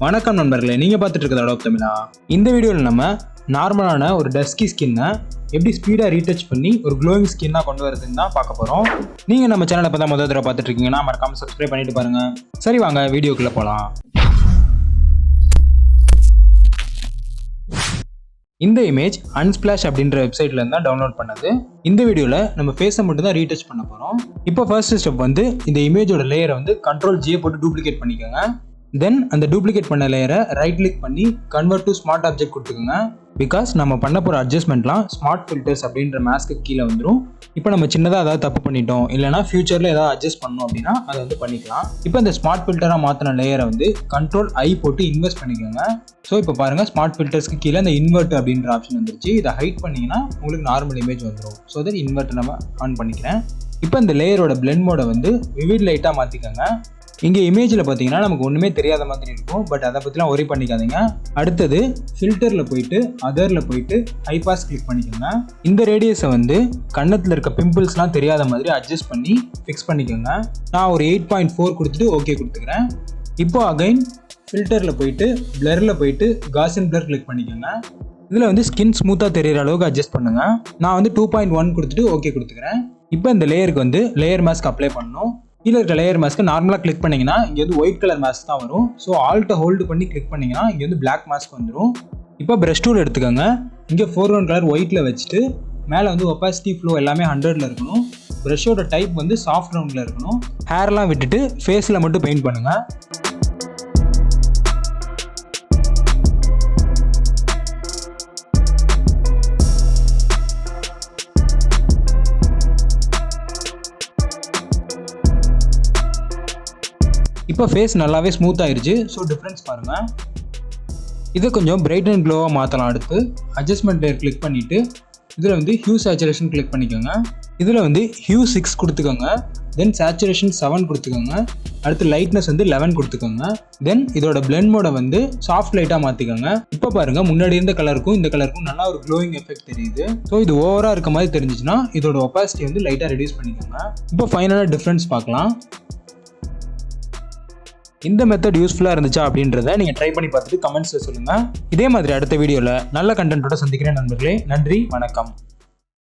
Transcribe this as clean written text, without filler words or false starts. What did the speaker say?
வணக்கம் நண்பர்களே, நீங்கள் பார்த்துட்டு இருக்கிறது அடோப் தமிழா. இந்த வீடியோவில் நம்ம நார்மலான ஒரு டஸ்கி ஸ்கின்னை எப்படி ஸ்பீடாக ரீடச் பண்ணி ஒரு க்ளோயிங் ஸ்கின்னாக கொண்டு வரதுன்னு தான் பார்க்க போகிறோம். நீங்கள் நம்ம சேனலை பார்த்தா முதல் தடவை பார்த்துட்டு இருக்கீங்கன்னா மறக்காமல் சப்ஸ்கிரைப் பண்ணிட்டு பாருங்கள். சரி வாங்க வீடியோக்குள்ளே போகலாம். இந்த இமேஜ் அன்ஸ்பிளாஷ் அப்படின்ற வெப்சைட்லேருந்து தான் டவுன்லோட் பண்ணது. இந்த வீடியோவில் நம்ம ஃபேஸை மட்டும் தான் ரீடச் பண்ண போகிறோம். இப்போ ஃபர்ஸ்ட் ஸ்டெப் வந்து இந்த இமேஜோட லேயரை வந்து Ctrl+J போட்டு டூப்ளிகேட் பண்ணிக்கோங்க. தென் அந்த டூப்ளிகேட் பண்ண லேயரை ரைட் கிளிக் பண்ணி கன்வெர்ட் டு ஸ்மார்ட் ஆப்ஜெக்ட் கொடுத்துக்கோங்க. பிகாஸ் நம்ம பண்ண போகிற அட்ஜஸ்ட்மெண்ட்லாம் ஸ்மார்ட் ஃபில்டர்ஸ் அப்படின்ற மாஸ்க்கு கீழே வந்துடும். இப்போ நம்ம சின்னதாக ஏதாவது தப்பு பண்ணிட்டோம், இல்லைனா ஃபியூச்சரில் ஏதாவது அட்ஜஸ்ட் பண்ணோம் அப்படின்னா அதை வந்து பண்ணிக்கலாம். இப்போ இந்த ஸ்மார்ட் ஃபில்டராக மாற்றின லேயரை வந்து Ctrl+I போட்டு இன்வெஸ்ட் பண்ணிக்கோங்க. ஸோ இப்போ பாருங்கள், ஸ்மார்ட் ஃபில்டர்ஸ்க்கு கீழே இந்த இன்வெர்ட் அப்படின்ற ஆப்ஷன் வந்துருச்சு. இதை ஹைட் பண்ணிங்கன்னா உங்களுக்கு நார்மல் இமேஜ் வந்துடும். ஸோ தட் இன்வெர்ட் நம்ம ஆன் பண்ணிக்கிறேன். இப்போ இந்த லேயரோட பிளெண்ட் மோடை வந்து விவிட் லைட்டாக மாற்றிக்கோங்க. இங்கே இமேஜில் பார்த்தீங்கன்னா நமக்கு ஒன்றுமே தெரியாத மாதிரி இருக்கும், பட் அதை பற்றிலாம் ஒரி பண்ணிக்காதீங்க. அடுத்தது ஃபில்டரில் போயிட்டு அதரில் போயிட்டு ஹை பாஸ் கிளிக் பண்ணிக்கோங்க. இந்த ரேடியஸை வந்து கன்னத்தில் இருக்க பிம்பிள்ஸ்லாம் தெரியாத மாதிரி அட்ஜஸ்ட் பண்ணி ஃபிக்ஸ் பண்ணிக்கோங்க. நான் ஒரு 8.4 கொடுத்துட்டு ஓகே கொடுத்துக்கிறேன். இப்போ அகைன் ஃபில்டரில் போயிட்டு பிளரில் போயிட்டு காசியன் பிளர் கிளிக் பண்ணிக்கோங்க. இதில் வந்து ஸ்கின் ஸ்மூத்தாக தெரிகிற அளவுக்கு அட்ஜஸ்ட் பண்ணுங்கள். நான் வந்து 2.1 கொடுத்துட்டு ஓகே கொடுத்துக்கிறேன். இப்போ இந்த லேயருக்கு வந்து லேயர் மாஸ்க் அப்ளை பண்ணணும். கீழே இருக்க லேயர் மாஸ்க்கு நார்மலாக கிளிக் பண்ணிங்கன்னா இங்கே வந்து ஒயிட் கலர் மாஸ்க் தான் வரும். ஸோ ஆல்ட்டை ஹோல்டு பண்ணி கிளிக் பண்ணிங்கன்னா இங்கே வந்து பிளாக் மாஸ்க் வந்துடும். இப்போ ப்ரஷ் டூல் எடுத்துக்கோங்க. இங்கே 4-1 கலர் ஒயிட்டில் வச்சுட்டு மேலே வந்து ஒப்பாசிட்டி ஃப்ளோ எல்லாமே 100ல் இருக்கணும். ப்ரஷோட டைப் வந்து சாஃப்ட் ரவுண்டில் இருக்கணும். ஹேர்லாம் விட்டுட்டு ஃபேஸில் மட்டும் பெயிண்ட் பண்ணுங்கள். இப்போ ஃபேஸ் நல்லாவே ஸ்மூத் ஆயிடுச்சு. ஸோ டிஃப்ரென்ஸ் பாருங்கள். இதை கொஞ்சம் பிரைட் அண்ட் க்ளோவாக மாற்றலாம். அடுத்து அட்ஜஸ்ட்மெண்ட் லேயர் கிளிக் பண்ணிவிட்டு இதில் வந்து ஹியூ சேச்சுரேஷன் கிளிக் பண்ணிக்கோங்க. இதில் வந்து ஹியூ 6 கொடுத்துக்கோங்க. தென் சேச்சுரேஷன் 7 கொடுத்துக்கோங்க. அடுத்து லைட்னஸ் வந்து 11 கொடுத்துக்கோங்க. தென் இதோட பிளெண்ட் மோடை வந்து சாஃப்ட் லைட்டாக மாற்றிக்கோங்க. இப்போ பாருங்கள், முன்னாடி இருந்த கலருக்கும் இந்த கலருக்கும் நல்லா ஒரு க்ளோயிங் எஃபெக்ட் தெரியுது. ஸோ இது ஓவராக இருக்க மாதிரி தெரிஞ்சிச்சுன்னா இதோட ஒப்பாசிட்டி வந்து லைட்டாக ரெடியூஸ் பண்ணிக்கோங்க. இப்போ ஃபைனலாக டிஃப்ரென்ஸ் பார்க்கலாம். இந்த மெத்தட் யூஸ்ஃபுல்லாக இருந்துச்சா அப்படின்றத நீங்கள் ட்ரை பண்ணி பார்த்துட்டு கமெண்ட்ஸில் சொல்லுங்கள். இதே மாதிரி அடுத்த வீடியோவில் நல்ல கண்டென்ட்டோட சந்திக்கிறேன் நண்பர்களே. நன்றி, வணக்கம்.